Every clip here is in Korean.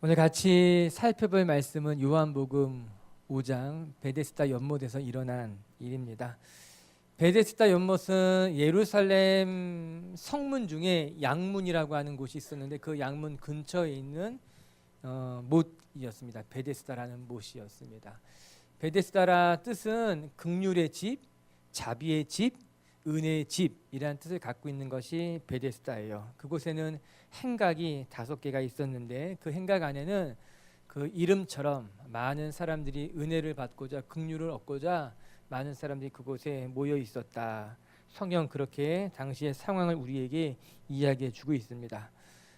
오늘 같이 살펴볼 말씀은 요한복음 5장 베데스다 연못에서 일어난 일입니다. 베데스다 연못은 예루살렘 성문 중에 양문이라고 하는 곳이 있었는데 그 양문 근처에 있는 못이었습니다. 베데스다라는 못이었습니다. 베데스다라 뜻은 긍휼의 집, 자비의 집, 은혜의 집이라는 뜻을 갖고 있는 것이 베데스다예요. 그곳에는 행각이 5개가 있었는데 그 행각 안에는 그 이름처럼 많은 사람들이 은혜를 받고자 긍휼을 얻고자 많은 사람들이 그곳에 모여 있었다. 성경 그렇게 당시의 상황을 우리에게 이야기해 주고 있습니다.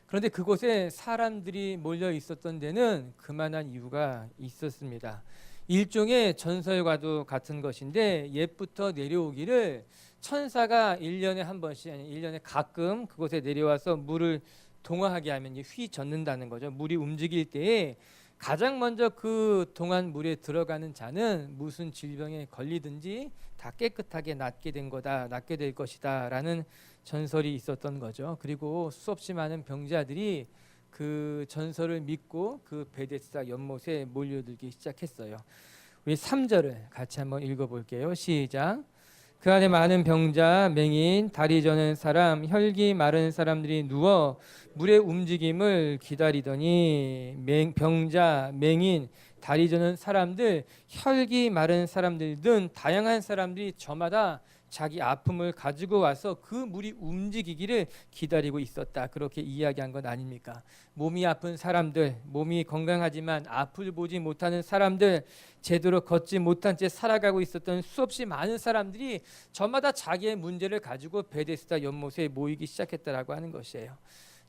그런데 그곳에 사람들이 몰려 있었던 데는 그만한 이유가 있었습니다. 일종의 전설과도 같은 것인데 옛부터 내려오기를 천사가 1년에 한 번씩 아니 1년에 가끔 그곳에 내려와서 물을 동화하게 하면 휘젓는다는 거죠. 물이 움직일 때에 가장 먼저 그 동안 물에 들어가는 자는 무슨 질병에 걸리든지 다 깨끗하게 낫게 된 거다, 낫게 될 것이다 라는 전설이 있었던 거죠. 그리고 수없이 많은 병자들이 그 전설을 믿고 그 베데스다 연못에 몰려들기 시작했어요. 우리 3절을 같이 한번 읽어볼게요. 시작. 그 안에 많은 병자, 맹인, 다리 저는 사람, 혈기 마른 사람들이 누워 물의 움직임을 기다리더니 병자, 맹인, 다리 저는 사람들, 혈기 마른 사람들 등 다양한 사람들이 저마다 자기 아픔을 가지고 와서 그 물이 움직이기를 기다리고 있었다. 그렇게 이야기한 것 아닙니까? 몸이 아픈 사람들, 몸이 건강하지만 앞을 보지 못하는 사람들, 제대로 걷지 못한 채 살아가고 있었던 수없이 많은 사람들이 저마다 자기의 문제를 가지고 베데스다 연못에 모이기 시작했다라고 하는 것이에요.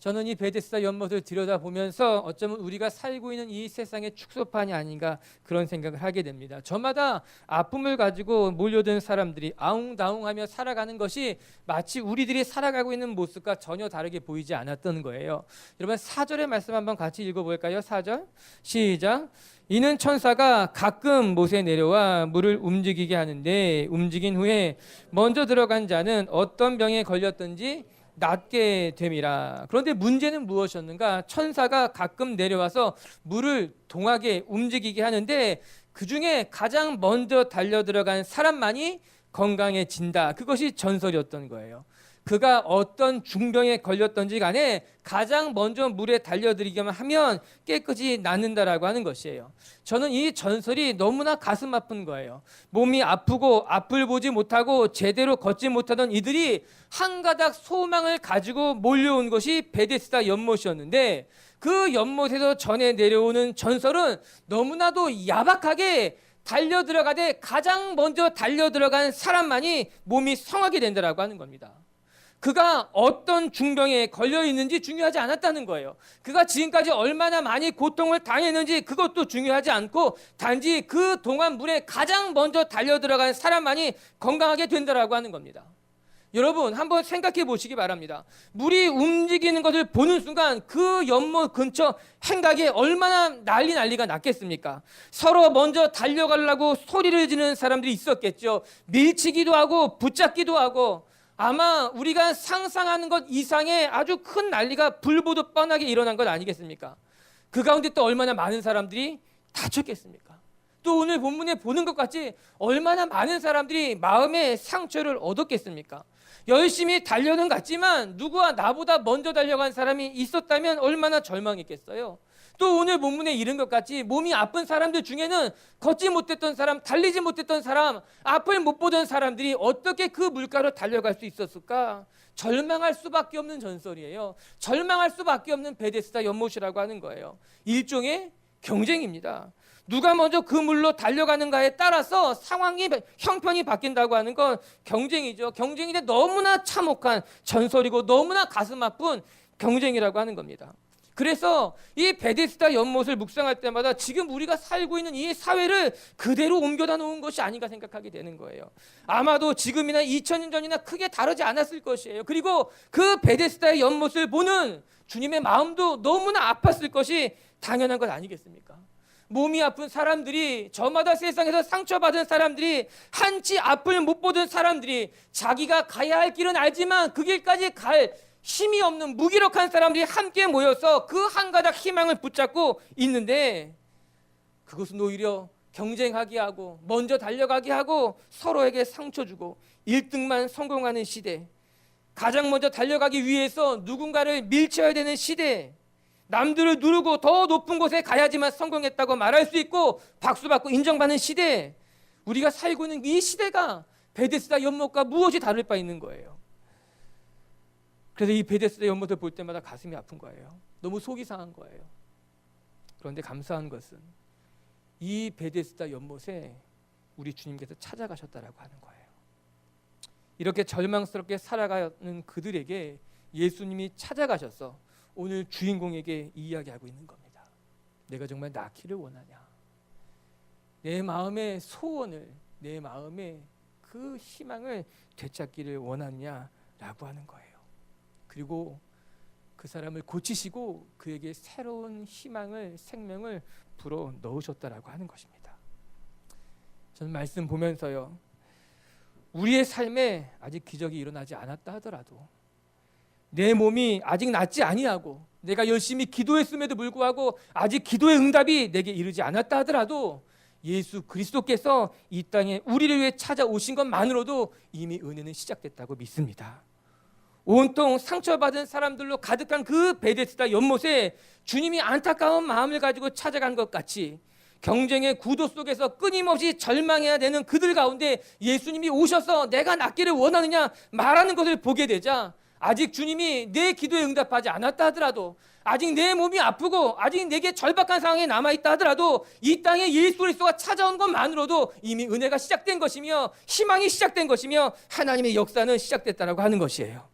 저는 이 베데스다 연못을 들여다보면서 어쩌면 우리가 살고 있는 이 세상의 축소판이 아닌가 그런 생각을 하게 됩니다. 저마다 아픔을 가지고 몰려든 사람들이 아웅다웅하며 살아가는 것이 마치 우리들이 살아가고 있는 모습과 전혀 다르게 보이지 않았던 거예요. 여러분 4절의 말씀 한번 같이 읽어볼까요? 4절 시작. 이는 천사가 가끔 못에 내려와 물을 움직이게 하는데 움직인 후에 먼저 들어간 자는 어떤 병에 걸렸든지 낫게 됨이라. 그런데 문제는 무엇이었는가? 천사가 가끔 내려와서 물을 동하게 움직이게 하는데 그 중에 가장 먼저 달려 들어간 사람만이 건강해진다. 그것이 전설이었던 거예요. 그가 어떤 중병에 걸렸던지 간에 가장 먼저 물에 달려들기만 하면 깨끗이 낫는다라고 하는 것이에요. 저는 이 전설이 너무나 가슴 아픈 거예요. 몸이 아프고 앞을 보지 못하고 제대로 걷지 못하던 이들이 한 가닥 소망을 가지고 몰려온 것이 베데스다 연못이었는데 그 연못에서 전해 내려오는 전설은 너무나도 야박하게 달려 들어가되 가장 먼저 달려 들어간 사람만이 몸이 성하게 된다라고 하는 겁니다. 그가 어떤 중병에 걸려 있는지 중요하지 않았다는 거예요. 그가 지금까지 얼마나 많이 고통을 당했는지 그것도 중요하지 않고 단지 그 동안 물에 가장 먼저 달려 들어간 사람만이 건강하게 된다라고 하는 겁니다. 여러분 한번 생각해 보시기 바랍니다. 물이 움직이는 것을 보는 순간 그 연못 근처 행각에 얼마나 난리가 났겠습니까? 서로 먼저 달려가려고 소리를 지르는 사람들이 있었겠죠. 밀치기도 하고 붙잡기도 하고 아마 우리가 상상하는 것 이상의 아주 큰 난리가 불보듯 뻔하게 일어난 것 아니겠습니까? 그 가운데 또 얼마나 많은 사람들이 다쳤겠습니까? 또 오늘 본문에 보는 것 같이 얼마나 많은 사람들이 마음의 상처를 얻었겠습니까? 열심히 달려는 갔지만 누구와 나보다 먼저 달려간 사람이 있었다면 얼마나 절망했겠어요? 또 오늘 본문에 이른 것 같이 몸이 아픈 사람들 중에는 걷지 못했던 사람, 달리지 못했던 사람, 앞을 못 보던 사람들이 어떻게 그 물가로 달려갈 수 있었을까? 절망할 수밖에 없는 전설이에요. 절망할 수밖에 없는 베데스다 연못이라고 하는 거예요. 일종의 경쟁입니다. 누가 먼저 그 물로 달려가는가에 따라서 상황이 형편이 바뀐다고 하는 건 경쟁이죠. 경쟁인데 너무나 참혹한 전설이고 너무나 가슴 아픈 경쟁이라고 하는 겁니다. 그래서 이 베데스다 연못을 묵상할 때마다 지금 우리가 살고 있는 이 사회를 그대로 옮겨다 놓은 것이 아닌가 생각하게 되는 거예요. 아마도 지금이나 2000년 전이나 크게 다르지 않았을 것이에요. 그리고 그 베데스다의 연못을 보는 주님의 마음도 너무나 아팠을 것이 당연한 것 아니겠습니까? 몸이 아픈 사람들이, 저마다 세상에서 상처받은 사람들이, 한치 앞을 못 보던 사람들이, 자기가 가야 할 길은 알지만 그 길까지 갈 힘이 없는 무기력한 사람들이 함께 모여서 그 한 가닥 희망을 붙잡고 있는데, 그것은 오히려 경쟁하게 하고 먼저 달려가게 하고 서로에게 상처 주고 1등만 성공하는 시대, 가장 먼저 달려가기 위해서 누군가를 밀쳐야 되는 시대, 남들을 누르고 더 높은 곳에 가야지만 성공했다고 말할 수 있고 박수받고 인정받는 시대, 우리가 살고 있는 이 시대가 베데스다 연못과 무엇이 다를 바 있는 거예요. 그래서 이 베데스다 연못을 볼 때마다 가슴이 아픈 거예요. 너무 속이 상한 거예요. 그런데 감사한 것은 이 베데스다 연못에 우리 주님께서 찾아가셨다라고 하는 거예요. 이렇게 절망스럽게 살아가는 그들에게 예수님이 찾아가셔서 오늘 주인공에게 이야기하고 있는 겁니다. 내가 정말 낫기를 원하냐? 내 마음의 소원을, 내 마음의 그 희망을 되찾기를 원하느냐라고 하는 거예요. 그리고 그 사람을 고치시고 그에게 새로운 희망을, 생명을 불어 넣으셨다라고 하는 것입니다. 저는 말씀 보면서요, 우리의 삶에 아직 기적이 일어나지 않았다 하더라도, 내 몸이 아직 낫지 아니하고 내가 열심히 기도했음에도 불구하고 아직 기도의 응답이 내게 이르지 않았다 하더라도 예수 그리스도께서 이 땅에 우리를 위해 찾아오신 것만으로도 이미 은혜는 시작됐다고 믿습니다. 온통 상처받은 사람들로 가득한 그 베데스다 연못에 주님이 안타까운 마음을 가지고 찾아간 것 같이 경쟁의 구도 속에서 끊임없이 절망해야 되는 그들 가운데 예수님이 오셔서 내가 낫기를 원하느냐 말하는 것을 보게 되자, 아직 주님이 내 기도에 응답하지 않았다 하더라도, 아직 내 몸이 아프고 아직 내게 절박한 상황에 남아있다 하더라도 이 땅에 예수 그리스도가 찾아온 것만으로도 이미 은혜가 시작된 것이며 희망이 시작된 것이며 하나님의 역사는 시작됐다라고 하는 것이에요.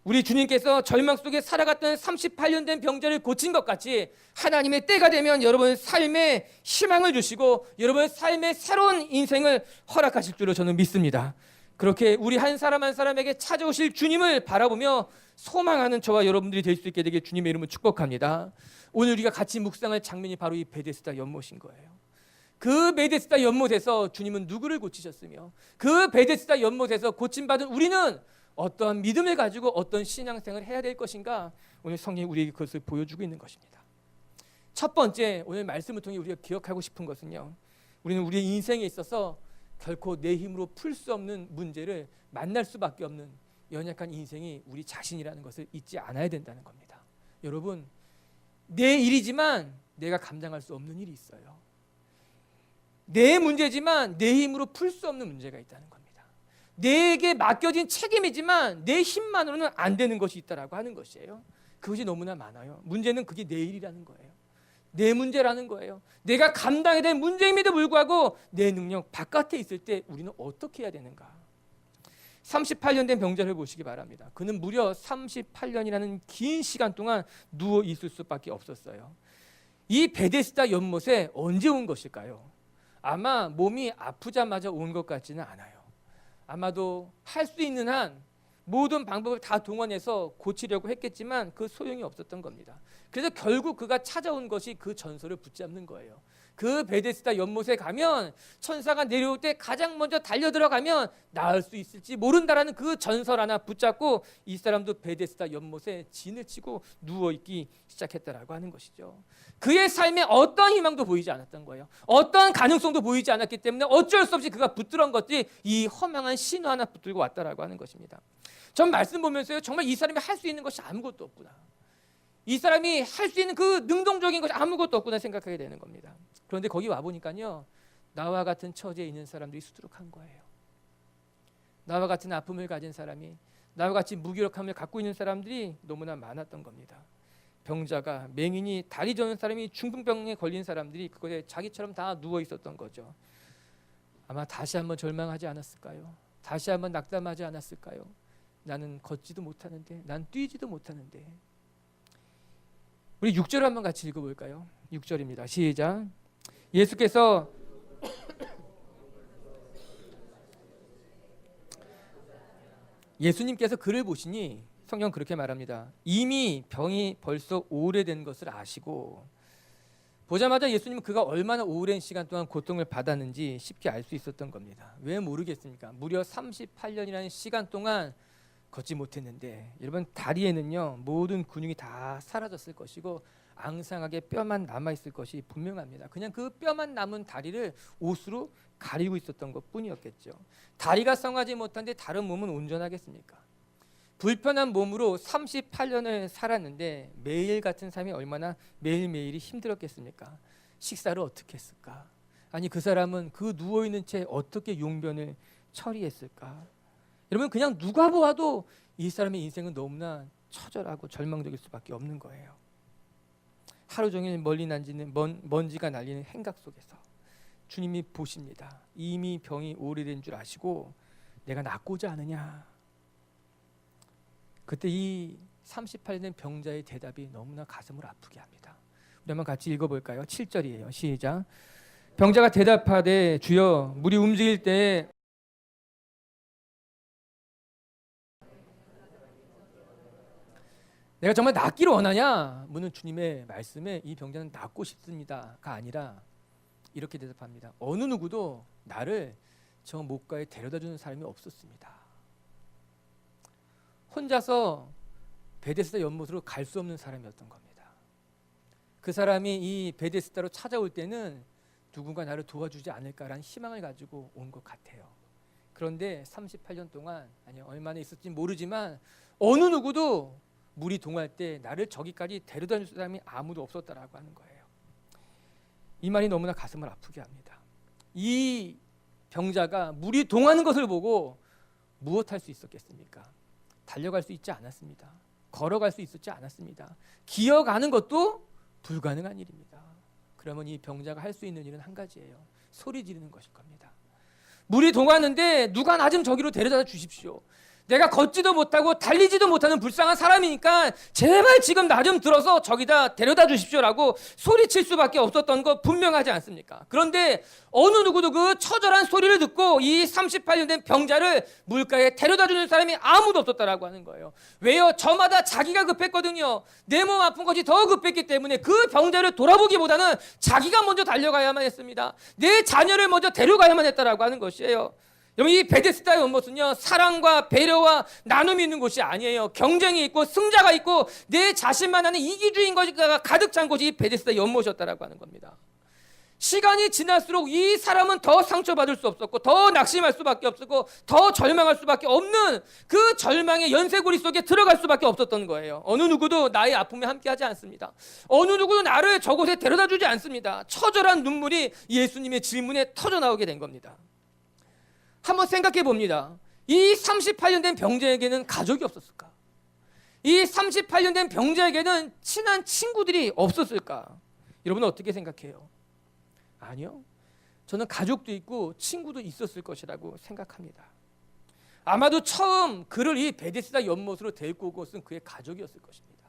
우리 주님께서 절망 속에 살아갔던 38년 된 병자를 고친 것 같이 하나님의 때가 되면 여러분 삶에 희망을 주시고 여러분 삶의 새로운 인생을 허락하실 줄로 저는 믿습니다. 그렇게 우리 한 사람 한 사람에게 찾아오실 주님을 바라보며 소망하는 저와 여러분들이 될 수 있게 되길 주님의 이름으로 축복합니다. 오늘 우리가 같이 묵상할 장면이 바로 이 베데스다 연못인 거예요. 그 베데스다 연못에서 주님은 누구를 고치셨으며 그 베데스다 연못에서 고침받은 우리는 어떠한 믿음을 가지고 어떤 신앙생활을 해야 될 것인가, 오늘 성경이 우리에게 그것을 보여주고 있는 것입니다. 첫 번째, 오늘 말씀을 통해 우리가 기억하고 싶은 것은요, 우리는 우리의 인생에 있어서 결코 내 힘으로 풀 수 없는 문제를 만날 수밖에 없는 연약한 인생이 우리 자신이라는 것을 잊지 않아야 된다는 겁니다. 여러분, 내 일이지만 내가 감당할 수 없는 일이 있어요. 내 문제지만 내 힘으로 풀 수 없는 문제가 있다는 겁니다. 내게 맡겨진 책임이지만 내 힘만으로는 안 되는 것이 있다라고 하는 것이에요. 그것이 너무나 많아요. 문제는 그게 내 일이라는 거예요. 내 문제라는 거예요. 내가 감당해야 될 문제임에도 불구하고 내 능력 바깥에 있을 때 우리는 어떻게 해야 되는가? 38년 된 병자를 보시기 바랍니다. 그는 무려 38년이라는 긴 시간 동안 누워 있을 수밖에 없었어요. 이 베데스다 연못에 언제 온 것일까요? 아마 몸이 아프자마자 온 것 같지는 않아요. 아마도 할 수 있는 한 모든 방법을 다 동원해서 고치려고 했겠지만 그 소용이 없었던 겁니다. 그래서 결국 그가 찾아온 것이 그 전설을 붙잡는 거예요. 그 베데스다 연못에 가면 천사가 내려올 때 가장 먼저 달려들어가면 나을 수 있을지 모른다라는 그 전설 하나 붙잡고 이 사람도 베데스다 연못에 진을 치고 누워있기 시작했다라고 하는 것이죠. 그의 삶에 어떤 희망도 보이지 않았던 거예요. 어떤 가능성도 보이지 않았기 때문에 어쩔 수 없이 그가 붙들은 것이 이 허망한 신호 하나 붙들고 왔다라고 하는 것입니다. 전 말씀 보면서요, 정말 이 사람이 할 수 있는 것이 아무것도 없구나, 이 사람이 할 수 있는 그 능동적인 것이 아무것도 없구나 생각하게 되는 겁니다. 그런데 거기 와보니까요, 나와 같은 처지에 있는 사람들이 수두룩한 거예요. 나와 같은 아픔을 가진 사람이, 나와 같이 무기력함을 갖고 있는 사람들이 너무나 많았던 겁니다. 병자가, 맹인이, 다리 저는 사람이, 중풍병에 걸린 사람들이 그곳에 자기처럼 다 누워 있었던 거죠. 아마 다시 한번 절망하지 않았을까요? 다시 한번 낙담하지 않았을까요? 나는 걷지도 못하는데, 난 뛰지도 못하는데. 우리 6절 한번 같이 읽어볼까요? 6절입니다. 시작. 예수께서 예수님께서 그를 보시니, 성경 그렇게 말합니다. 이미 병이 벌써 오래된 것을 아시고, 보자마자 예수님은 그가 얼마나 오랜 시간 동안 고통을 받았는지 쉽게 알 수 있었던 겁니다. 왜 모르겠습니까? 무려 38년이라는 시간 동안 걷지 못했는데, 여러분, 다리에는요 모든 근육이 다 사라졌을 것이고 앙상하게 뼈만 남아있을 것이 분명합니다. 그냥 그 뼈만 남은 다리를 옷으로 가리고 있었던 것 뿐이었겠죠. 다리가 성하지 못한데 다른 몸은 온전하겠습니까? 불편한 몸으로 38년을 살았는데 매일 같은 삶이 얼마나 매일매일이 힘들었겠습니까? 식사를 어떻게 했을까? 아니, 그 사람은 그 누워있는 채 어떻게 용변을 처리했을까? 여러분, 그냥 누가 보아도 이 사람의 인생은 너무나 처절하고 절망적일 수밖에 없는 거예요. 하루 종일 먼지가 날리는 행각 속에서 주님이 보십니다. 이미 병이 오래된 줄 아시고 내가 낫고자 하느냐? 그때 이 38년 된 병자의 대답이 너무나 가슴을 아프게 합니다. 우리 한번 같이 읽어볼까요? 7절이에요. 시작. 병자가 대답하되 주여, 물이 움직일 때 내가 정말 낫기를 원하냐? 묻는 주님의 말씀에 이 병자는 낫고 싶습니다가 아니라 이렇게 대답합니다. 어느 누구도 나를 저 목가에 데려다주는 사람이 없었습니다. 혼자서 베데스다 연못으로 갈 수 없는 사람이었던 겁니다. 그 사람이 이 베데스다로 찾아올 때는 누군가 나를 도와주지 않을까라는 희망을 가지고 온 것 같아요. 그런데 38년 동안, 아니 얼마나 있었지 모르지만 어느 누구도 물이 동할 때 나를 저기까지 데려다 줄 사람이 아무도 없었다라고 하는 거예요. 이 말이 너무나 가슴을 아프게 합니다. 이 병자가 물이 동하는 것을 보고 무엇할 수 있었겠습니까? 달려갈 수 있지 않았습니다. 걸어갈 수 있었지 않았습니다. 기어가는 것도 불가능한 일입니다. 그러면 이 병자가 할 수 있는 일은 한 가지예요. 소리 지르는 것일 겁니다. 물이 동하는데 누가 나 좀 저기로 데려다 주십시오. 내가 걷지도 못하고 달리지도 못하는 불쌍한 사람이니까 제발 지금 나 좀 들어서 저기다 데려다 주십시오라고 소리칠 수밖에 없었던 거 분명하지 않습니까? 그런데 어느 누구도 그 처절한 소리를 듣고 이 38년 된 병자를 물가에 데려다 주는 사람이 아무도 없었다라고 하는 거예요. 왜요? 저마다 자기가 급했거든요. 내 몸 아픈 것이 더 급했기 때문에 그 병자를 돌아보기보다는 자기가 먼저 달려가야만 했습니다. 내 자녀를 먼저 데려가야만 했다라고 하는 것이에요. 여러분, 이 베데스다 연못은요 사랑과 배려와 나눔이 있는 곳이 아니에요. 경쟁이 있고 승자가 있고 내 자신만 하는 이기주의인 것가 가득 찬 곳이 이 베데스다 연못이었다라고 하는 겁니다. 시간이 지날수록 이 사람은 더 상처받을 수 없었고 더 낙심할 수밖에 없었고 더 절망할 수밖에 없는 그 절망의 연쇄고리 속에 들어갈 수밖에 없었던 거예요. 어느 누구도 나의 아픔에 함께하지 않습니다. 어느 누구도 나를 저곳에 데려다 주지 않습니다. 처절한 눈물이 예수님의 질문에 터져나오게 된 겁니다. 한번 생각해 봅니다. 이 38년 된 병자에게는 가족이 없었을까? 이 38년 된 병자에게는 친한 친구들이 없었을까? 여러분은 어떻게 생각해요? 아니요. 저는 가족도 있고 친구도 있었을 것이라고 생각합니다. 아마도 처음 그를 이 베데스다 연못으로 데리고 온 것은 그의 가족이었을 것입니다.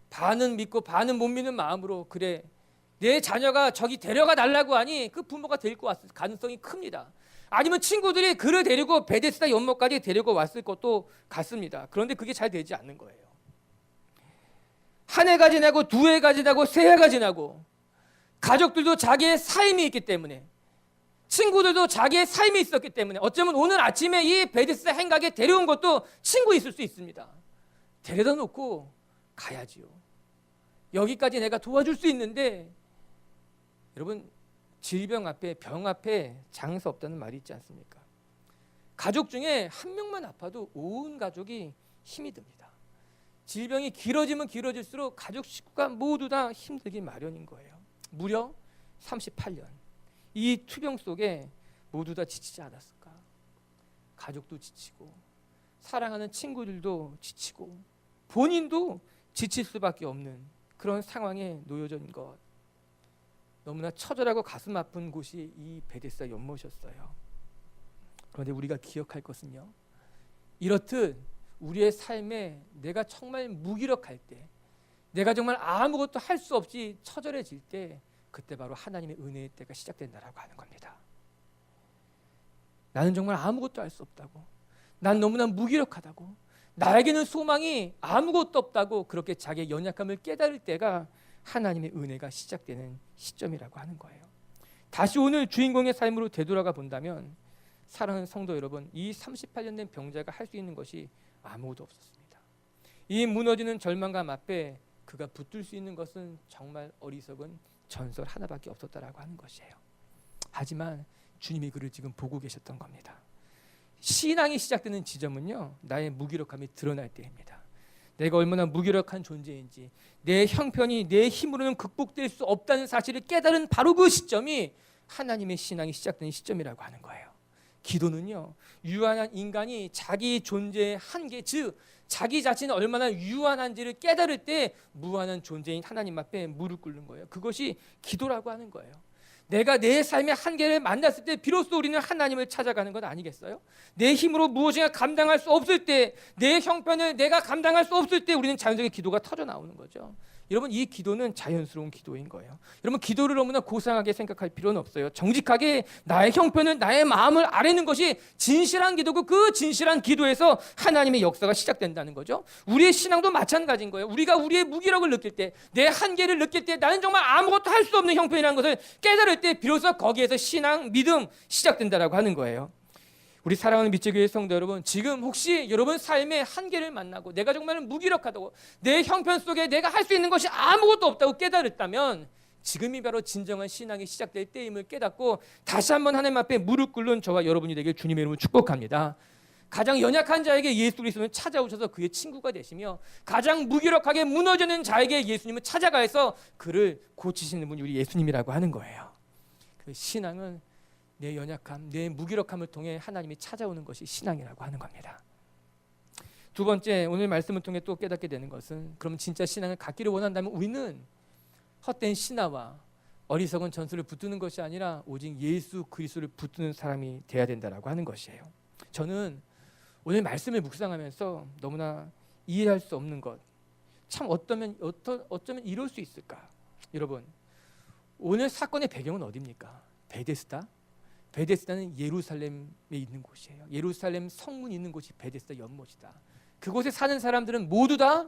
반은 믿고 반은 못 믿는 마음으로, 그래, 내 자녀가 저기 데려가 달라고 하니 그 부모가 데리고 왔을 가능성이 큽니다. 아니면 친구들이 그를 데리고 베데스다 연못까지 데리고 왔을 것도 같습니다. 그런데 그게 잘 되지 않는 거예요. 한 해가 지나고 두 해가 지나고 세 해가 지나고 가족들도 자기의 삶이 있기 때문에, 친구들도 자기의 삶이 있었기 때문에, 어쩌면 오늘 아침에 이 베데스다 행각에 데려온 것도 친구 있을 수 있습니다. 데려다 놓고 가야지요. 여기까지 내가 도와줄 수 있는데, 여러분, 질병 앞에, 병 앞에 장사 없다는 말이 있지 않습니까? 가족 중에 한 명만 아파도 온 가족이 힘이 듭니다. 질병이 길어지면 길어질수록 가족 식구가 모두 다 힘들기 마련인 거예요. 무려 38년 이 투병 속에 모두 다 지치지 않았을까? 가족도 지치고 사랑하는 친구들도 지치고 본인도 지칠 수밖에 없는 그런 상황에 놓여진 것, 너무나 처절하고 가슴 아픈 곳이 이 베데스다 연못이었어요. 그런데 우리가 기억할 것은요, 이렇듯 우리의 삶에 내가 정말 무기력할 때, 내가 정말 아무것도 할 수 없이 처절해질 때, 그때 바로 하나님의 은혜의 때가 시작된다라고 하는 겁니다. 나는 정말 아무것도 할 수 없다고, 난 너무나 무기력하다고, 나에게는 소망이 아무것도 없다고 그렇게 자기의 연약함을 깨달을 때가 하나님의 은혜가 시작되는 시점이라고 하는 거예요. 다시 오늘 주인공의 삶으로 되돌아가 본다면 사랑하는 성도 여러분, 이 38년 된 병자가 할 수 있는 것이 아무것도 없었습니다. 이 무너지는 절망감 앞에 그가 붙들 수 있는 것은 정말 어리석은 전설 하나밖에 없었다라고 하는 것이에요. 하지만 주님이 그를 지금 보고 계셨던 겁니다. 신앙이 시작되는 지점은요, 나의 무기력함이 드러날 때입니다. 내가 얼마나 무기력한 존재인지, 내 형편이 내 힘으로는 극복될 수 없다는 사실을 깨달은 바로 그 시점이 하나님의 신앙이 시작되는 시점이라고 하는 거예요. 기도는요, 유한한 인간이 자기 존재의 한계, 즉 자기 자신이 얼마나 유한한지를 깨달을 때 무한한 존재인 하나님 앞에 무릎 꿇는 거예요. 그것이 기도라고 하는 거예요. 내가 내 삶의 한계를 만났을 때 비로소 우리는 하나님을 찾아가는 것 아니겠어요? 내 힘으로 무엇인가 감당할 수 없을 때, 내 형편을 내가 감당할 수 없을 때 우리는 자연스럽게 기도가 터져 나오는 거죠. 여러분, 이 기도는 자연스러운 기도인 거예요. 여러분, 기도를 너무나 고상하게 생각할 필요는 없어요. 정직하게 나의 형편을, 나의 마음을 아뢰는 것이 진실한 기도고, 그 진실한 기도에서 하나님의 역사가 시작된다는 거죠. 우리의 신앙도 마찬가지인 거예요. 우리가 우리의 무기력을 느낄 때, 내 한계를 느낄 때, 나는 정말 아무것도 할 수 없는 형편이라는 것을 깨달을 때 비로소 거기에서 신앙, 믿음 시작된다라고 하는 거예요. 우리 사랑하는 빛의교회 성도 여러분, 지금 혹시 여러분 삶의 한계를 만나고 내가 정말 무기력하다고, 내 형편 속에 내가 할 수 있는 것이 아무것도 없다고 깨달았다면 지금이 바로 진정한 신앙이 시작될 때임을 깨닫고 다시 한번 하나님 앞에 무릎 꿇는 저와 여러분이 되길 주님의 이름으로 축복합니다. 가장 연약한 자에게 예수 그리스도는 찾아오셔서 그의 친구가 되시며, 가장 무기력하게 무너지는 자에게 예수님은 찾아가서 그를 고치시는 분이 우리 예수님이라고 하는 거예요. 그 신앙은 내 연약함, 내 무기력함을 통해 하나님이 찾아오는 것이 신앙이라고 하는 겁니다. 두 번째, 오늘 말씀을 통해 또 깨닫게 되는 것은, 그럼 진짜 신앙을 갖기를 원한다면 우리는 헛된 신화와 어리석은 전술을 붙드는 것이 아니라 오직 예수 그리스도를 붙드는 사람이 돼야 된다라고 하는 것이에요. 저는 오늘 말씀을 묵상하면서 너무나 이해할 수 없는 것, 참 어쩌면 이럴 수 있을까? 여러분, 오늘 사건의 배경은 어디입니까? 베데스다? 베데스다는 예루살렘에 있는 곳이에요. 예루살렘 성문이 있는 곳이 베데스다 연못이다. 그곳에 사는 사람들은 모두 다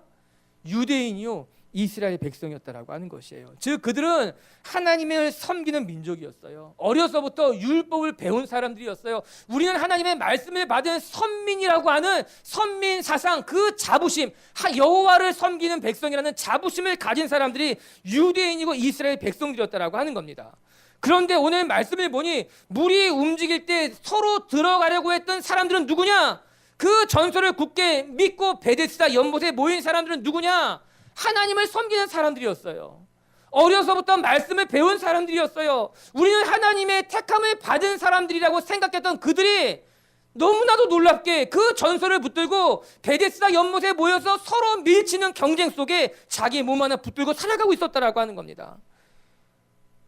유대인이요 이스라엘 백성이었다라고 하는 것이에요. 즉 그들은 하나님을 섬기는 민족이었어요. 어려서부터 율법을 배운 사람들이었어요. 우리는 하나님의 말씀을 받은 선민이라고 하는 선민 사상, 그 자부심, 여호와를 섬기는 백성이라는 자부심을 가진 사람들이 유대인이고 이스라엘 백성들이었다라고 하는 겁니다. 그런데 오늘 말씀을 보니 물이 움직일 때 서로 들어가려고 했던 사람들은 누구냐? 그 전설을 굳게 믿고 베데스다 연못에 모인 사람들은 누구냐? 하나님을 섬기는 사람들이었어요. 어려서부터 말씀을 배운 사람들이었어요. 우리는 하나님의 택함을 받은 사람들이라고 생각했던 그들이 너무나도 놀랍게 그 전설을 붙들고 베데스다 연못에 모여서 서로 밀치는 경쟁 속에 자기 몸 하나 붙들고 살아가고 있었다라고 하는 겁니다.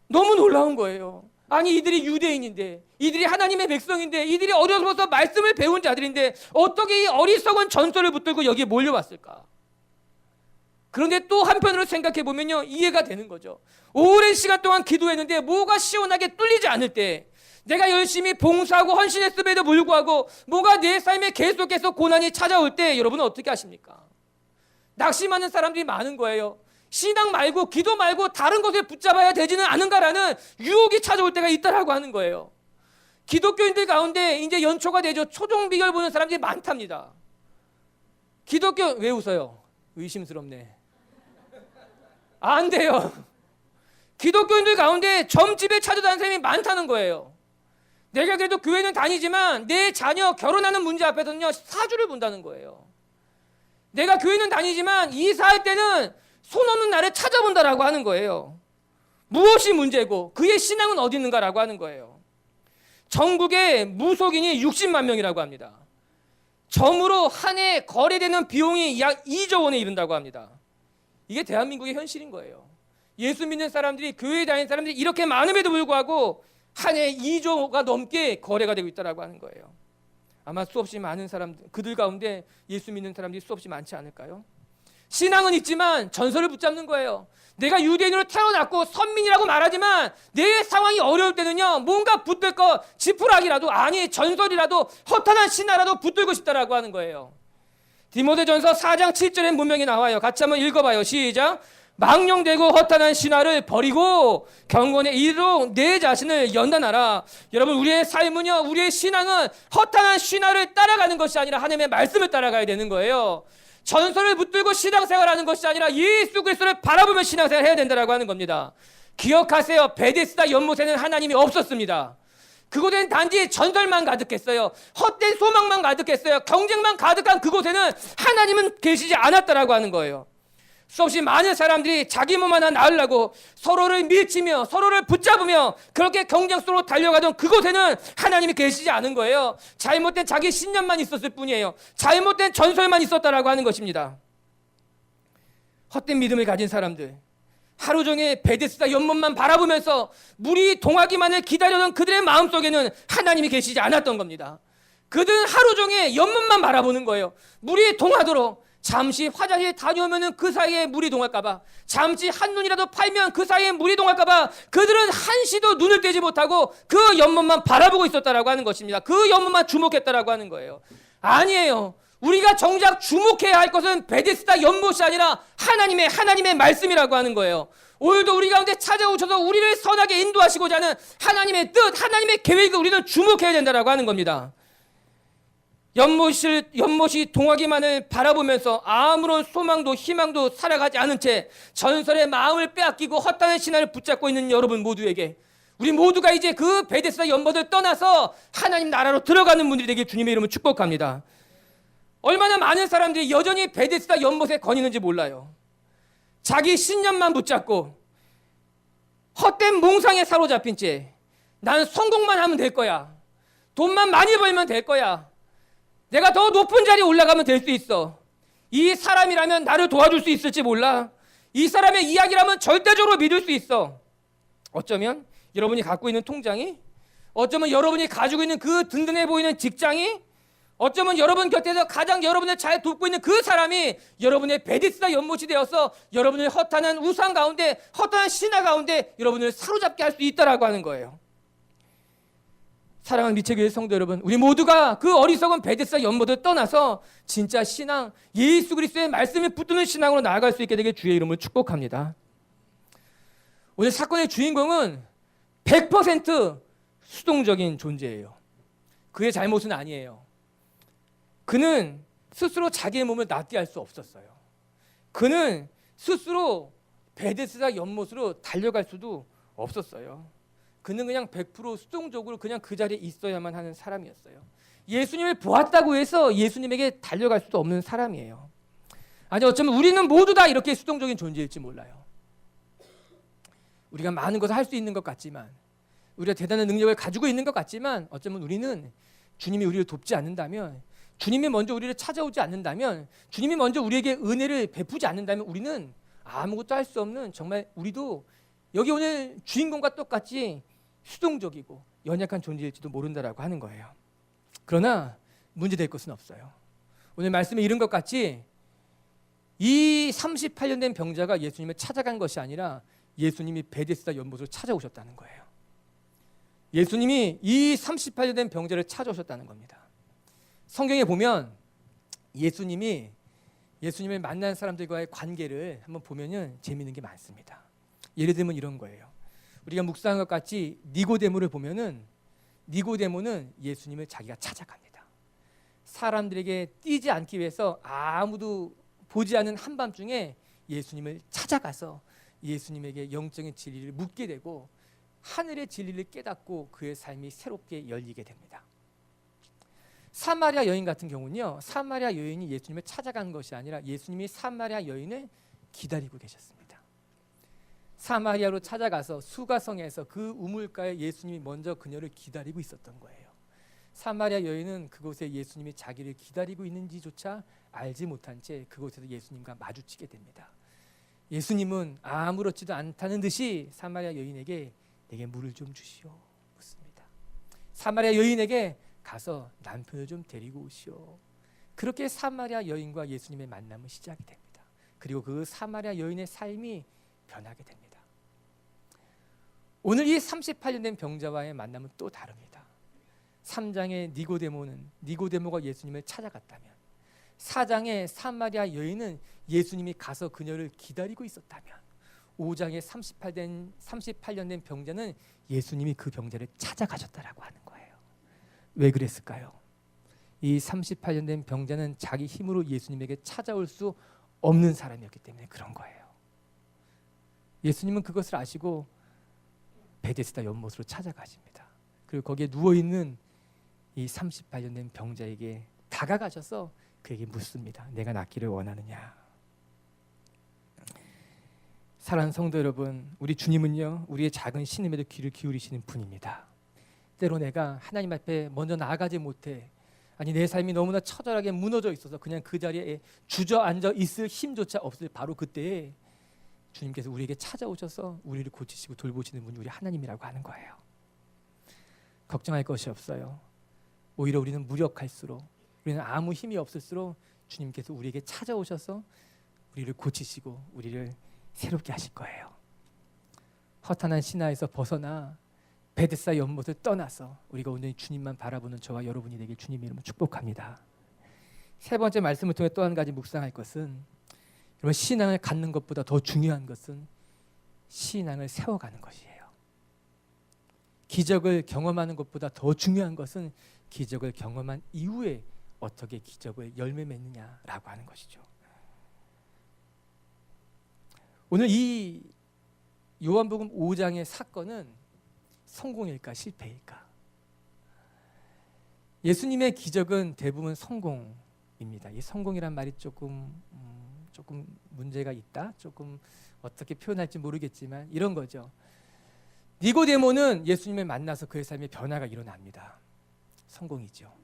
너무 놀라운 거예요. 아니, 이들이 유대인인데, 이들이 하나님의 백성인데, 이들이 어려서부터 말씀을 배운 자들인데 어떻게 이 어리석은 전설을 붙들고 여기에 몰려왔을까? 그런데 또 한편으로 생각해 보면요, 이해가 되는 거죠. 오랜 시간 동안 기도했는데 뭐가 시원하게 뚫리지 않을 때, 내가 열심히 봉사하고 헌신했음에도 불구하고 뭐가 내 삶에 계속해서 고난이 찾아올 때 여러분은 어떻게 하십니까? 낙심하는 사람들이 많은 거예요. 신앙 말고 기도 말고 다른 것에 붙잡아야 되지는 않은가라는 유혹이 찾아올 때가 있다라고 하는 거예요. 기독교인들 가운데 이제 연초가 되죠. 초종 비결 보는 사람들이 많답니다. 기독교, 왜 웃어요? 의심스럽네. 안 돼요. 기독교인들 가운데 점집에 찾아다니는 사람이 많다는 거예요. 내가 그래도 교회는 다니지만 내 자녀 결혼하는 문제 앞에서는요 사주를 본다는 거예요. 내가 교회는 다니지만 이사할 때는 손 없는 나를 찾아본다라고 하는 거예요. 무엇이 문제고 그의 신앙은 어디 있는가라고 하는 거예요. 전국에 무속인이 60만 명이라고 합니다. 점으로 한 해 거래되는 비용이 약 2조 원에 이른다고 합니다. 이게 대한민국의 현실인 거예요. 예수 믿는 사람들이, 교회에 다니는 사람들이 이렇게 많음에도 불구하고 한 해 2조가 넘게 거래가 되고 있다고 하는 거예요. 아마 수없이 많은 사람들, 그들 가운데 예수 믿는 사람들이 수없이 많지 않을까요? 신앙은 있지만 전설을 붙잡는 거예요. 내가 유대인으로 태어났고 선민이라고 말하지만 내 상황이 어려울 때는요 뭔가 붙들 거, 지푸라기라도, 아니 전설이라도, 허탄한 신화라도 붙들고 싶다라고 하는 거예요. 디모데전서 4장 7절에 문명이 나와요. 같이 한번 읽어봐요. 시작. 망령되고 허탄한 신화를 버리고 경건에 이르도록 내 자신을 연단하라. 여러분, 우리의 삶은요, 우리의 신앙은 허탄한 신화를 따라가는 것이 아니라 하나님의 말씀을 따라가야 되는 거예요. 전설을 붙들고 신앙생활하는 것이 아니라 예수 그리스도를 바라보며 신앙생활을 해야 된다라고 하는 겁니다. 기억하세요. 베데스다 연못에는 하나님이 없었습니다. 그곳에는 단지 전설만 가득했어요. 헛된 소망만 가득했어요. 경쟁만 가득한 그곳에는 하나님은 계시지 않았다라고 하는 거예요. 수없이 많은 사람들이 자기 몸 하나 낳으려고 서로를 밀치며 서로를 붙잡으며 그렇게 경쟁 속으로 달려가던 그곳에는 하나님이 계시지 않은 거예요. 잘못된 자기 신념만 있었을 뿐이에요. 잘못된 전설만 있었다라고 하는 것입니다. 헛된 믿음을 가진 사람들, 하루 종일 베데스다 연못만 바라보면서 물이 동하기만을 기다려던 그들의 마음속에는 하나님이 계시지 않았던 겁니다. 그들은 하루 종일 연못만 바라보는 거예요. 물이 동하도록. 잠시 화장실 다녀오면 그 사이에 물이 동할까봐, 잠시 한눈이라도 팔면 그 사이에 물이 동할까봐 그들은 한시도 눈을 떼지 못하고 그 연못만 바라보고 있었다라고 하는 것입니다. 그 연못만 주목했다라고 하는 거예요. 아니에요. 우리가 정작 주목해야 할 것은 베데스다 연못이 아니라 하나님의 말씀이라고 하는 거예요. 오늘도 우리 가운데 찾아오셔서 우리를 선하게 인도하시고자 하는 하나님의 뜻, 하나님의 계획을 우리는 주목해야 된다라고 하는 겁니다. 연못이 동하기만을 바라보면서 아무런 소망도 희망도 살아가지 않은 채 전설의 마음을 빼앗기고 헛다른 신화를 붙잡고 있는 여러분 모두에게, 우리 모두가 이제 그 베데스다 연못을 떠나서 하나님 나라로 들어가는 분들이 되길 주님의 이름으로 축복합니다. 얼마나 많은 사람들이 여전히 베데스다 연못에 거니는지 몰라요. 자기 신념만 붙잡고 헛된 몽상에 사로잡힌 채 나는 성공만 하면 될 거야, 돈만 많이 벌면 될 거야, 내가 더 높은 자리에 올라가면 될 수 있어, 이 사람이라면 나를 도와줄 수 있을지 몰라, 이 사람의 이야기라면 절대적으로 믿을 수 있어. 어쩌면 여러분이 갖고 있는 통장이, 어쩌면 여러분이 가지고 있는 그 든든해 보이는 직장이, 어쩌면 여러분 곁에서 가장 여러분을 잘 돕고 있는 그 사람이 여러분의 베데스다 연못이 되어서 여러분을 허탄한 우상 가운데, 허탄한 신화 가운데 여러분을 사로잡게 할 수 있다라고 하는 거예요. 사랑하는 미체교회 성도 여러분, 우리 모두가 그 어리석은 베데스다 연못을 떠나서 진짜 신앙, 예수 그리스도의 말씀에 붙드는 신앙으로 나아갈 수 있게 되길 주의 이름으로 축복합니다. 오늘 사건의 주인공은 100% 수동적인 존재예요. 그의 잘못은 아니에요. 그는 스스로 자기의 몸을 낫게 할 수 없었어요. 그는 스스로 베데스다 연못으로 달려갈 수도 없었어요. 그는 그냥 100% 수동적으로 그냥 그 자리에 있어야만 하는 사람이었어요. 예수님을 보았다고 해서 예수님에게 달려갈 수도 없는 사람이에요. 아니, 어쩌면 우리는 모두 다 이렇게 수동적인 존재일지 몰라요. 우리가 많은 것을 할 수 있는 것 같지만, 우리가 대단한 능력을 가지고 있는 것 같지만, 어쩌면 우리는 주님이 우리를 돕지 않는다면, 주님이 먼저 우리를 찾아오지 않는다면, 주님이 먼저 우리에게 은혜를 베푸지 않는다면 우리는 아무것도 할 수 없는, 정말 우리도 여기 오늘 주인공과 똑같이 수동적이고 연약한 존재일지도 모른다라고 하는 거예요. 그러나 문제될 것은 없어요. 오늘 말씀에 이른 것 같이 이 38년 된 병자가 예수님을 찾아간 것이 아니라 예수님이 베데스다 연못으로 찾아오셨다는 거예요. 예수님이 이 38년 된 병자를 찾아오셨다는 겁니다. 성경에 보면 예수님을 만난 사람들과의 관계를 한번 보면은 재미있는 게 많습니다. 예를 들면 이런 거예요. 우리가 묵상한 것 같이 니고데모를 보면은, 니고데모는 예수님을 자기가 찾아갑니다. 사람들에게 띄지 않기 위해서 아무도 보지 않은 한밤중에 예수님을 찾아가서 예수님에게 영적인 진리를 묻게 되고 하늘의 진리를 깨닫고 그의 삶이 새롭게 열리게 됩니다. 사마리아 여인 같은 경우는요, 사마리아 여인이 예수님을 찾아간 것이 아니라 예수님이 사마리아 여인을 기다리고 계셨습니다. 사마리아로 찾아가서 수가성에서 그 우물가에 예수님이 먼저 그녀를 기다리고 있었던 거예요. 사마리아 여인은 그곳에 예수님이 자기를 기다리고 있는지조차 알지 못한 채 그곳에서 예수님과 마주치게 됩니다. 예수님은 아무렇지도 않다는 듯이 사마리아 여인에게 내게 물을 좀 주시오 묻습니다. 사마리아 여인에게 가서 남편을 좀 데리고 오시오. 그렇게 사마리아 여인과 예수님의 만남은 시작이 됩니다. 그리고 그 사마리아 여인의 삶이 변하게 됩니다. 오늘 이 38년 된 병자와의 만남은 또 다릅니다. 3장의 니고데모가 예수님을 찾아갔다면, 4장의 사마리아 여인은 예수님이 가서 그녀를 기다리고 있었다면, 5장에 38년 된 병자는 예수님이 그 병자를 찾아가셨다라고 하는 거예요. 왜 그랬을까요? 이 38년 된 병자는 자기 힘으로 예수님에게 찾아올 수 없는 사람이었기 때문에 그런 거예요. 예수님은 그것을 아시고 베데스다 연못으로 찾아가십니다. 그리고 거기에 누워있는 이 38년 된 병자에게 다가가셔서 그에게 묻습니다. 내가 낫기를 원하느냐? 사랑하는 성도 여러분, 우리 주님은요, 우리의 작은 신음에도 귀를 기울이시는 분입니다. 때로 내가 하나님 앞에 먼저 나아가지 못해, 아니 내 삶이 너무나 처절하게 무너져 있어서 그냥 그 자리에 주저앉아 있을 힘조차 없을 바로 그때에 주님께서 우리에게 찾아오셔서 우리를 고치시고 돌보시는 분이 우리 하나님이라고 하는 거예요. 걱정할 것이 없어요. 오히려 우리는 무력할수록, 우리는 아무 힘이 없을수록 주님께서 우리에게 찾아오셔서 우리를 고치시고 우리를 새롭게 하실 거예요. 허탄한 신화에서 벗어나 베데스다 연못을 떠나서 우리가 온전히 주님만 바라보는 저와 여러분이 되길 주님의 이름으로 축복합니다. 세 번째 말씀을 통해 또 한 가지 묵상할 것은, 여러분, 신앙을 갖는 것보다 더 중요한 것은 신앙을 세워가는 것이에요. 기적을 경험하는 것보다 더 중요한 것은 기적을 경험한 이후에 어떻게 기적을 열매 맺느냐라고 하는 것이죠. 오늘 이 요한복음 5장의 사건은 성공일까 실패일까? 예수님의 기적은 대부분 성공입니다. 이 성공이란 말이 조금 문제가 있다. 조금 어떻게 표현할지 모르겠지만 이런 거죠. 니고데모는 예수님을 만나서 그의 삶에 변화가 일어납니다. 성공이죠.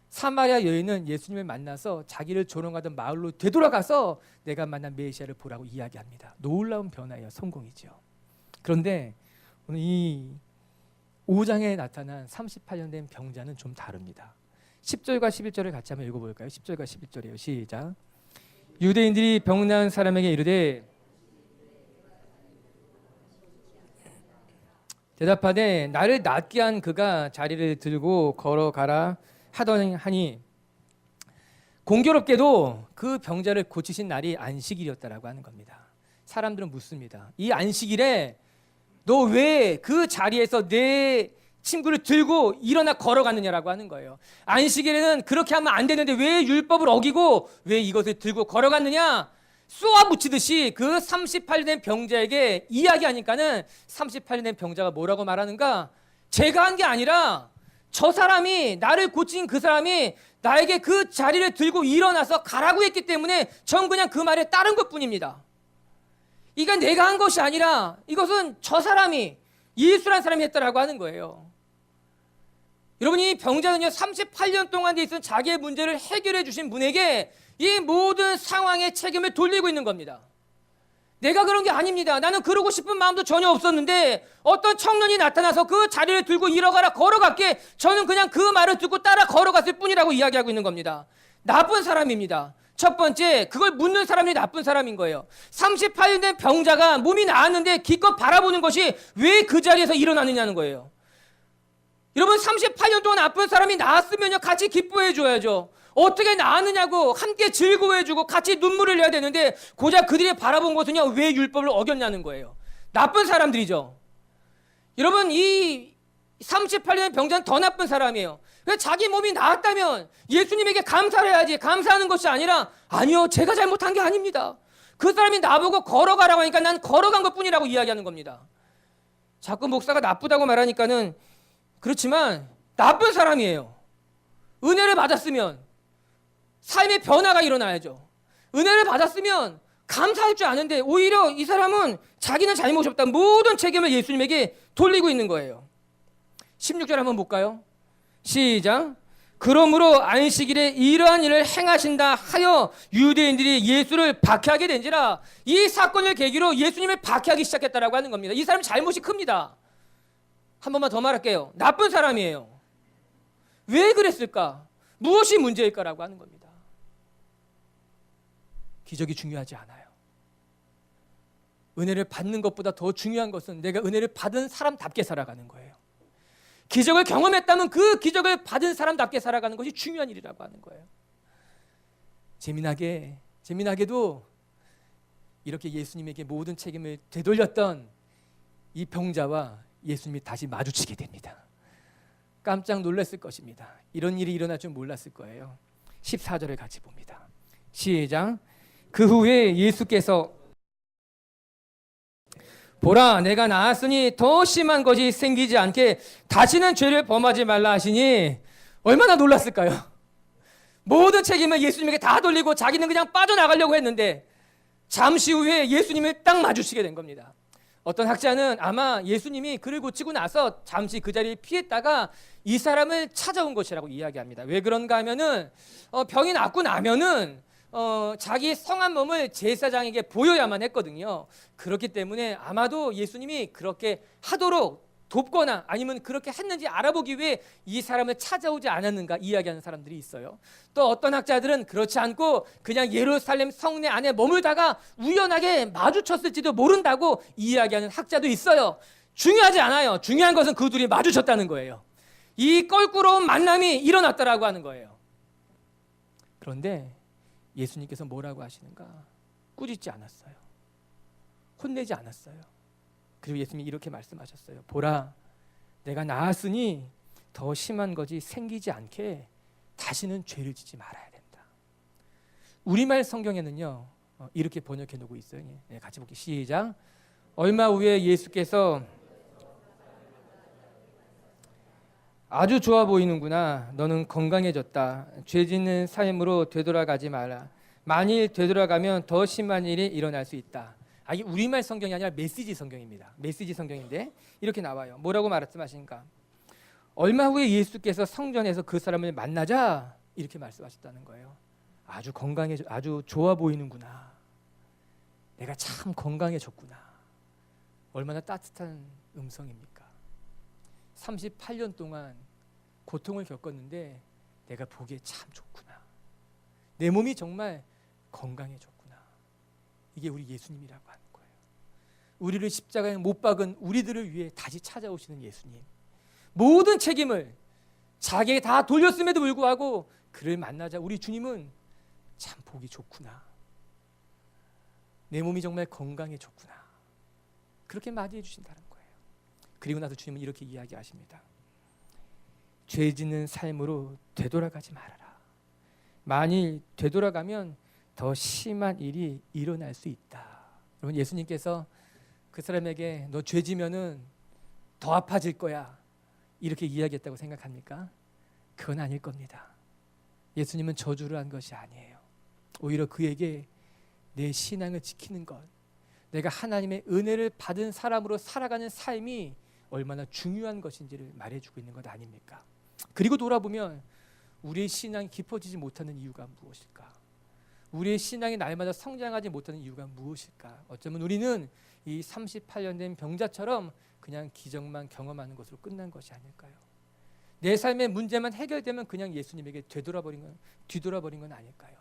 사마리아 여인은 예수님을 만나서 자기를 조롱하던 마을로 되돌아가서 내가 만난 메시아를 보라고 이야기합니다. 놀라운 변화예요. 성공이죠. 그런데 오늘 이 5장에 나타난 38년 된 병자는 좀 다릅니다. 10절과 11절을 같이 한번 읽어볼까요? 10절과 11절이에요. 시작. 유대인들이 병 나은 사람에게 이르되 대답하되 나를 낫게 한 그가 자리를 들고 걸어가라 하더니 공교롭게도 그 병자를 고치신 날이 안식일이었다라고 하는 겁니다. 사람들은 묻습니다. 이 안식일에 너 왜 그 자리에서 내 친구를 들고 일어나 걸어갔느냐라고 하는 거예요. 안식일에는 그렇게 하면 안 되는데 왜 율법을 어기고 왜 이것을 들고 걸어갔느냐? 쏘아붙이듯이 그 38년 된 병자에게 이야기하니까는 38년 된 병자가 뭐라고 말하는가? 제가 한 게 아니라 저 사람이, 나를 고친 그 사람이 나에게 그 자리를 들고 일어나서 가라고 했기 때문에 전 그냥 그 말에 따른 것뿐입니다. 이게 내가 한 것이 아니라 이것은 저 사람이, 예수라는 사람이 했다라고 하는 거예요. 여러분이 병자는요, 38년 동안 돼 있던 자기의 문제를 해결해 주신 분에게 이 모든 상황의 책임을 돌리고 있는 겁니다. 내가 그런 게 아닙니다. 나는 그러고 싶은 마음도 전혀 없었는데 어떤 청년이 나타나서 그 자리를 들고 일어가라 걸어갈게, 저는 그냥 그 말을 듣고 따라 걸어갔을 뿐이라고 이야기하고 있는 겁니다. 나쁜 사람입니다. 첫 번째, 그걸 묻는 사람이 나쁜 사람인 거예요. 38년 된 병자가 몸이 나았는데 기껏 바라보는 것이 왜 그 자리에서 일어나느냐는 거예요. 여러분, 38년 동안 아픈 사람이 나았으면요, 같이 기뻐해 줘야죠. 어떻게 나았느냐고 함께 즐거워해 주고 같이 눈물을 흘려야 되는데 고작 그들이 바라본 것은요, 왜 율법을 어겼냐는 거예요. 나쁜 사람들이죠. 여러분, 이 38년 병자는 더 나쁜 사람이에요. 자기 몸이 나았다면 예수님에게 감사를 해야지, 감사하는 것이 아니라 아니요, 제가 잘못한 게 아닙니다. 그 사람이 나보고 걸어가라고 하니까 난 걸어간 것뿐이라고 이야기하는 겁니다. 자꾸 목사가 나쁘다고 말하니까는 그렇지만 나쁜 사람이에요. 은혜를 받았으면 삶의 변화가 일어나야죠. 은혜를 받았으면 감사할 줄 아는데 오히려 이 사람은 자기는 잘못이 없다, 모든 책임을 예수님에게 돌리고 있는 거예요. 16절 한번 볼까요? 시작. 그러므로 안식일에 이러한 일을 행하신다 하여 유대인들이 예수를 박해하게 된지라. 이 사건을 계기로 예수님을 박해하기 시작했다라고 하는 겁니다. 이 사람 잘못이 큽니다. 한 번만 더 말할게요. 나쁜 사람이에요. 왜 그랬을까? 무엇이 문제일까라고 하는 겁니다. 기적이 중요하지 않아요. 은혜를 받는 것보다 더 중요한 것은 내가 은혜를 받은 사람답게 살아가는 거예요. 기적을 경험했다면 그 기적을 받은 사람답게 살아가는 것이 중요한 일이라고 하는 거예요. 재미나게도 이렇게 예수님에게 모든 책임을 되돌렸던 이 병자와 예수님이 다시 마주치게 됩니다. 깜짝 놀랐을 것입니다. 이런 일이 일어날 줄 몰랐을 거예요. 14절을 같이 봅니다. 시작. 그 후에 예수께서 보라, 내가 나았으니 더 심한 것이 생기지 않게 다시는 죄를 범하지 말라 하시니 얼마나 놀랐을까요? 모든 책임을 예수님에게 다 돌리고 자기는 그냥 빠져나가려고 했는데 잠시 후에 예수님을 딱 마주치게 된 겁니다. 어떤 학자는 아마 예수님이 그를 고치고 나서 잠시 그 자리를 피했다가 이 사람을 찾아온 것이라고 이야기합니다. 왜 그런가 하면은 병이 낫고 나면은 자기 성한 몸을 제사장에게 보여야만 했거든요. 그렇기 때문에 아마도 예수님이 그렇게 하도록 돕거나 아니면 그렇게 했는지 알아보기 위해 이 사람을 찾아오지 않았는가 이야기하는 사람들이 있어요. 또 어떤 학자들은 그렇지 않고 그냥 예루살렘 성내 안에 머물다가 우연하게 마주쳤을지도 모른다고 이야기하는 학자도 있어요. 중요하지 않아요. 중요한 것은 그 둘이 마주쳤다는 거예요. 이 껄끄러운 만남이 일어났다라고 하는 거예요. 그런데 예수님께서 뭐라고 하시는가? 꾸짖지 않았어요. 혼내지 않았어요. 그리고 예수님이 이렇게 말씀하셨어요. 보라, 내가 나았으니 더 심한 것이 생기지 않게 다시는 죄를 짓지 말아야 된다. 우리말 성경에는요 이렇게 번역해 놓고 있어요. 같이 볼게요. 시작. 얼마 후에 예수께서 아주 좋아 보이는구나. 너는 건강해졌다. 죄 짓는 삶으로 되돌아가지 마라. 만일 되돌아가면 더 심한 일이 일어날 수 있다. 이게 우리말 성경이 아니라 메시지 성경입니다. 메시지 성경인데 이렇게 나와요. 뭐라고 말씀하신가? 얼마 후에 예수께서 성전에서 그 사람을 만나자 이렇게 말씀하셨다는 거예요. 아주 건강해, 아주 좋아 보이는구나. 내가 참 건강해졌구나. 얼마나 따뜻한 음성입니까? 38년 동안 고통을 겪었는데 내가 보기에 참 좋구나. 내 몸이 정말 건강해졌구나. 이게 우리 예수님이라고 하는 거예요. 우리를 십자가에 못 박은 우리들을 위해 다시 찾아오시는 예수님. 모든 책임을 자기에게 다 돌렸음에도 불구하고 그를 만나자 우리 주님은 참 보기 좋구나. 내 몸이 정말 건강해졌구나. 그렇게 맞이해 주신다는 거예요. 그리고 나서 주님은 이렇게 이야기하십니다. 죄 짓는 삶으로 되돌아가지 말아라. 만일 되돌아가면 더 심한 일이 일어날 수 있다. 여러분, 예수님께서 그 사람에게 너 죄 지면은 더 아파질 거야 이렇게 이야기했다고 생각합니까? 그건 아닐 겁니다. 예수님은 저주를 한 것이 아니에요. 오히려 그에게 내 신앙을 지키는 것, 내가 하나님의 은혜를 받은 사람으로 살아가는 삶이 얼마나 중요한 것인지를 말해주고 있는 것 아닙니까? 그리고 돌아보면 우리의 신앙이 깊어지지 못하는 이유가 무엇일까? 우리의 신앙이 날마다 성장하지 못하는 이유가 무엇일까? 어쩌면 우리는 이 38년 된 병자처럼 그냥 기적만 경험하는 것으로 끝난 것이 아닐까요? 내 삶의 문제만 해결되면 그냥 예수님에게 뒤돌아버린 건 아닐까요?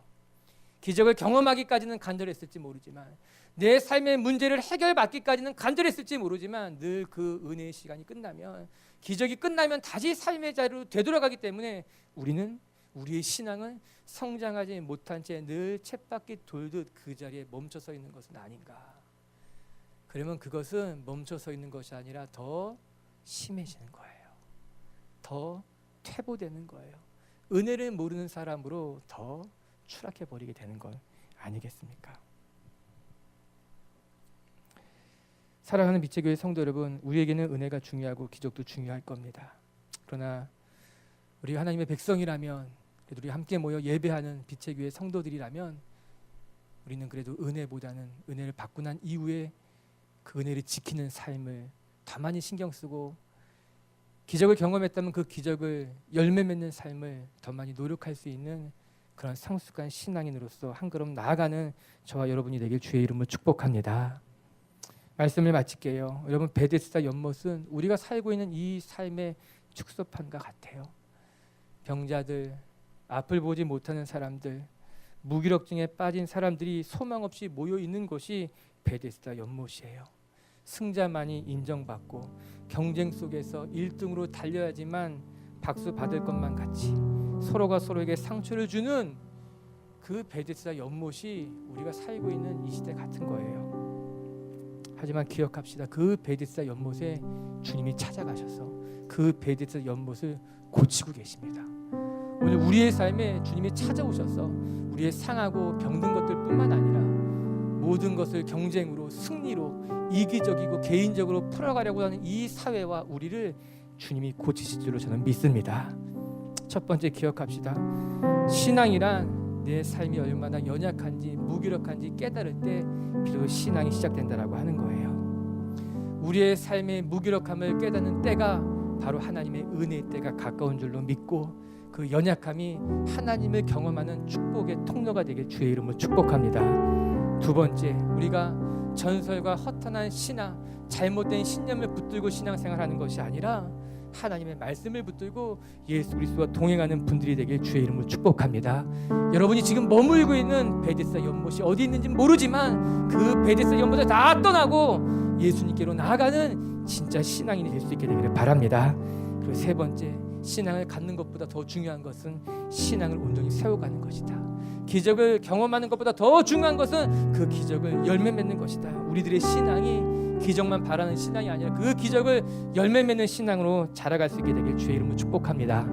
기적을 경험하기까지는 간절했을지 모르지만 내 삶의 문제를 해결받기까지는 간절했을지 모르지만 늘 그 은혜의 시간이 끝나면 기적이 끝나면 다시 삶의 자리로 되돌아가기 때문에 우리는 우리의 신앙은 성장하지 못한 채 늘 쳇바퀴 돌듯 그 자리에 멈춰서 있는 것은 아닌가. 그러면 그것은 멈춰서 있는 것이 아니라 더 심해지는 거예요. 더 퇴보되는 거예요. 은혜를 모르는 사람으로 더 추락해버리게 되는 것 아니겠습니까? 사랑하는 빛의 교회 성도 여러분, 우리에게는 은혜가 중요하고 기적도 중요할 겁니다. 그러나 우리 하나님의 백성이라면, 그래도 우리 함께 모여 예배하는 빛의 교회 성도들이라면 우리는 그래도 은혜보다는 은혜를 받고 난 이후에 그 은혜를 지키는 삶을 더 많이 신경 쓰고, 기적을 경험했다면 그 기적을 열매 맺는 삶을 더 많이 노력할 수 있는 그런 성숙한 신앙인으로서 한 걸음 나아가는 저와 여러분이 되길 주의 이름으로 축복합니다. 말씀을 마칠게요. 여러분, 베데스다 연못은 우리가 살고 있는 이 삶의 축소판과 같아요. 병자들, 앞을 보지 못하는 사람들, 무기력증에 빠진 사람들이 소망 없이 모여 있는 곳이 베데스다 연못이에요. 승자만이 인정받고 경쟁 속에서 1등으로 달려야지만 박수 받을 것만 같이 서로가 서로에게 상처를 주는 그 베데스다 연못이 우리가 살고 있는 이 시대 같은 거예요. 하지만 기억합시다. 그 베데스다 연못에 주님이 찾아가셔서 그 베데스다 연못을 고치고 계십니다. 오늘 우리의 삶에 주님이 찾아오셔서 우리의 상하고 병든 것들뿐만 아니라 모든 것을 경쟁으로, 승리로, 이기적이고 개인적으로 풀어가려고 하는 이 사회와 우리를 주님이 고치실 줄로 저는 믿습니다. 첫 번째 기억합시다. 신앙이란 내 삶이 얼마나 연약한지 무기력한지 깨달을 때 비로소 신앙이 시작된다라고 하는 거예요. 우리의 삶의 무기력함을 깨닫는 때가 바로 하나님의 은혜의 때가 가까운 줄로 믿고 그 연약함이 하나님을 경험하는 축복의 통로가 되길 주의 이름으로 축복합니다. 두 번째, 우리가 전설과 허탄한 신앙, 잘못된 신념을 붙들고 신앙생활하는 것이 아니라 하나님의 말씀을 붙들고 예수 그리스도와 동행하는 분들이 되길 주의 이름으로 축복합니다. 여러분이 지금 머물고 있는 베데스다 연못이 어디 있는지 모르지만 그 베데스다 연못을 다 떠나고 예수님께로 나아가는 진짜 신앙인이 될 수 있게 되기를 바랍니다. 그리고 세 번째, 신앙을 갖는 것보다 더 중요한 것은 신앙을 온전히 세워가는 것이다. 기적을 경험하는 것보다 더 중요한 것은 그 기적을 열매 맺는 것이다. 우리들의 신앙이 기적만 바라는 신앙이 아니라 그 기적을 열매 맺는 신앙으로 자라갈 수 있게 되길 주의 이름으로 축복합니다.